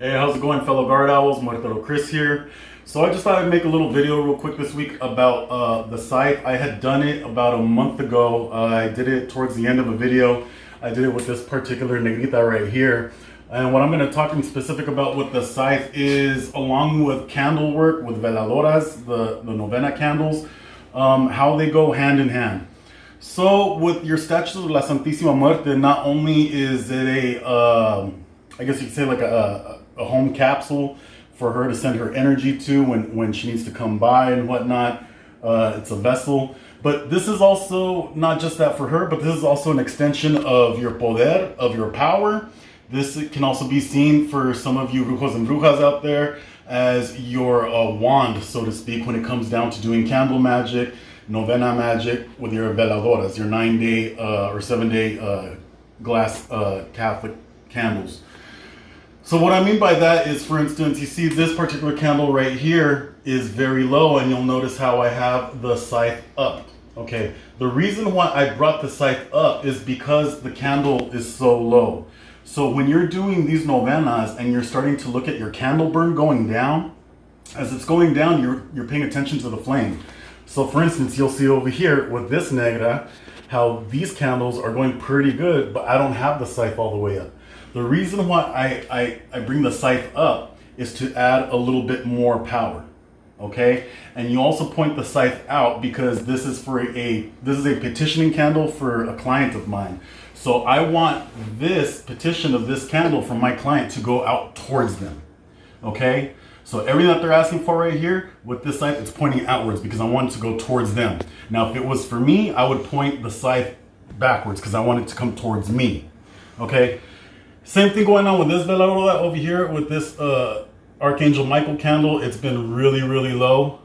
Hey, how's it going, fellow guard owls? Martelo Chris here. So I just thought I'd make a little video real quick this week about the scythe. I had done it about a month ago. I did it towards the end of a video. I did it with this particular negrita right here. And what I'm going to talk in specific about with the scythe is, along with candle work, with veladoras, the novena candles, how they go hand in hand. So with your statues of La Santísima Muerte, not only is it I guess you could say like a home capsule for her to send her energy to when she needs to come by and whatnot. It's a vessel. But this is also not just that for her, but this is also an extension of your poder, of your power. This can also be seen for some of you brujos and brujas out there as your wand, so to speak, when it comes down to doing candle magic, novena magic with your veladoras, your 9-day or 7-day glass Catholic candles. So what I mean by that is, for instance, you see this particular candle right here is very low, and you'll notice how I have the scythe up. Okay, the reason why I brought the scythe up is because the candle is so low. So when you're doing these novenas and you're starting to look at your candle burn going down, as it's going down, you're paying attention to the flame. So for instance, you'll see over here with this negra, how these candles are going pretty good, but I don't have the scythe all the way up. The reason why I bring the scythe up is to add a little bit more power, okay? And you also point the scythe out because this is a petitioning candle for a client of mine. So I want this petition of this candle from my client to go out towards them, okay? So everything that they're asking for right here with this scythe, it's pointing outwards because I want it to go towards them. Now, if it was for me, I would point the scythe backwards because I want it to come towards me, okay? Same thing going on with this veladora over here with this Archangel Michael candle. It's been really, really low.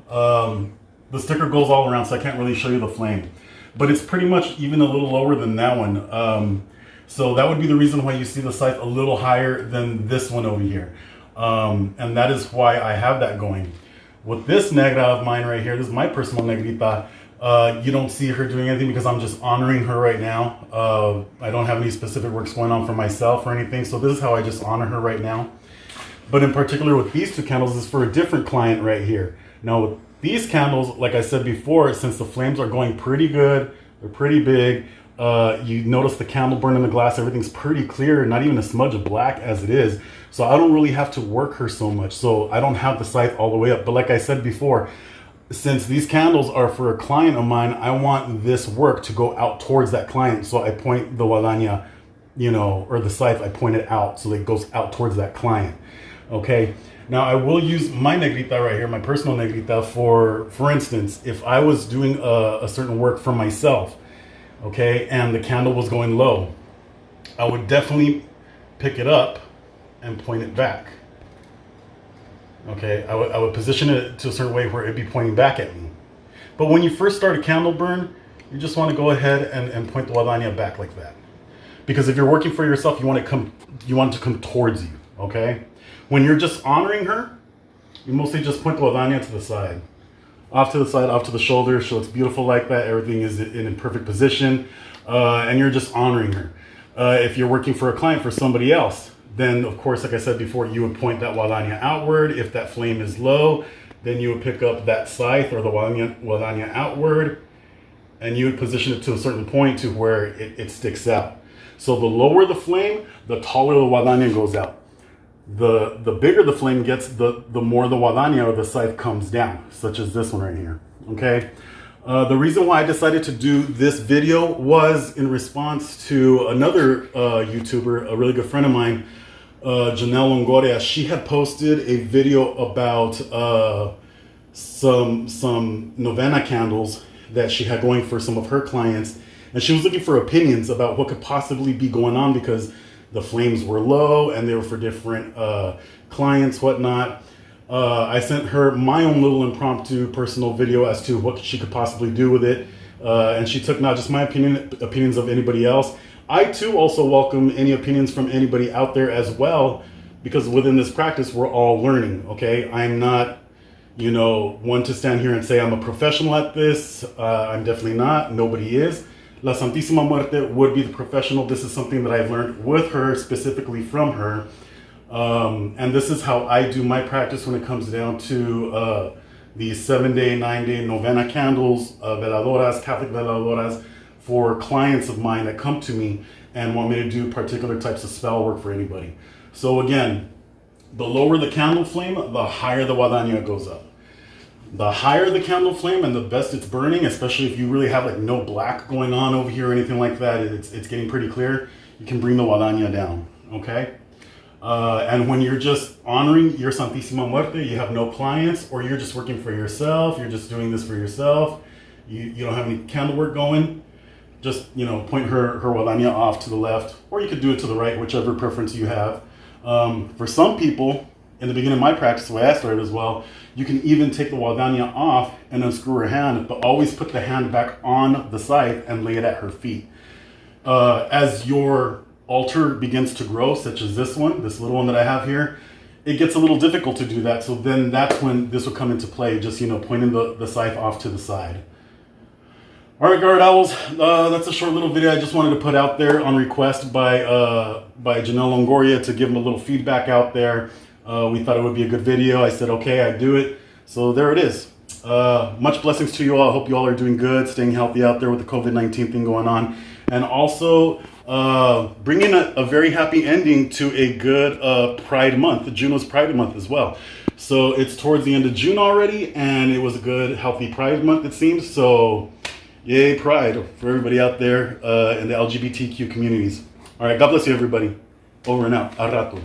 The sticker goes all around, so I can't really show you the flame. But it's pretty much even a little lower than that one. So that would be the reason why you see the scythe a little higher than this one over here. And that is why I have that going. With this negra of mine right here, this is my personal negrita. You don't see her doing anything because I'm just honoring her right now. I don't have any specific works going on for myself or anything, so this is how I just honor her right now. But in particular with these two candles, this is for a different client right here. Now with these candles, like I said before, since the flames are going pretty good, they're pretty big, you notice the candle burn in the glass, everything's pretty clear, not even a smudge of black as it is. So I don't really have to work her so much, so I don't have the scythe all the way up. But like I said before, since these candles are for a client of mine, I want this work to go out towards that client. So I point the guadaña, or the scythe, I point it out so it goes out towards that client. Okay. Now I will use my negrita right here, my personal negrita, for instance, if I was doing a certain work for myself, okay, and the candle was going low, I would definitely pick it up and point it back. Okay, I would position it to a certain way where it'd be pointing back at me. But when you first start a candle burn, you just want to go ahead and point the guadaña back like that. Because if you're working for yourself, you want it to come towards you, okay? When you're just honoring her, you mostly just point the guadaña to the side. Off to the side, off to the shoulder, so it's beautiful like that. Everything is in perfect position, and you're just honoring her. If you're working for a client, for somebody else, then of course, like I said before, you would point that guadaña outward. If that flame is low, then you would pick up that scythe or the guadaña outward, and you would position it to a certain point to where it sticks out. So the lower the flame, the taller the guadaña goes out. The bigger the flame gets, the more the guadaña or the scythe comes down, such as this one right here, okay? The reason why I decided to do this video was in response to another YouTuber, a really good friend of mine, Janelle Longoria. She had posted a video about some novena candles that she had going for some of her clients, and she was looking for opinions about what could possibly be going on because the flames were low and they were for different clients, whatnot. I sent her my own little impromptu personal video as to what she could possibly do with it, and she took not just my opinions of anybody else. I too also welcome any opinions from anybody out there as well, because within this practice we're all learning, okay? I'm not, one to stand here and say I'm a professional at this. I'm definitely not. Nobody is. La Santísima Muerte would be the professional. This is something that I've learned with her, specifically from her. And this is how I do my practice when it comes down to the 7-day, 9-day novena candles, veladoras, Catholic veladoras, for clients of mine that come to me and want me to do particular types of spell work for anybody. So again, the lower the candle flame, the higher the guadaña goes up. The higher the candle flame and the best it's burning, especially if you really have like no black going on over here or anything like that, it's getting pretty clear, you can bring the guadaña down, okay? And when you're just honoring your Santísima Muerte, you have no clients, or you're just working for yourself, you're just doing this for yourself, you don't have any candle work going, just, you know, point her guadaña off to the left, or you could do it to the right, whichever preference you have. For some people, in the beginning of my practice, the way I started as well, you can even take the guadaña off and unscrew her hand, but always put the hand back on the scythe and lay it at her feet. As your altar begins to grow, such as this one, this little one that I have here, it gets a little difficult to do that. So then that's when this will come into play, just, you know, pointing the scythe off to the side. All right, guard owls, that's a short little video I just wanted to put out there on request by Janelle Longoria to give them a little feedback out there. We thought it would be a good video. I said, okay, I'd do it. So there it is. Much blessings to you all. I hope you all are doing good, staying healthy out there with the COVID-19 thing going on. And also bringing a very happy ending to a good Pride Month. June was Pride Month as well. So it's towards the end of June already, and it was a good, healthy Pride Month, it seems. So yay, Pride for everybody out there in the LGBTQ communities. All right, God bless you, everybody. Over and out. A rato.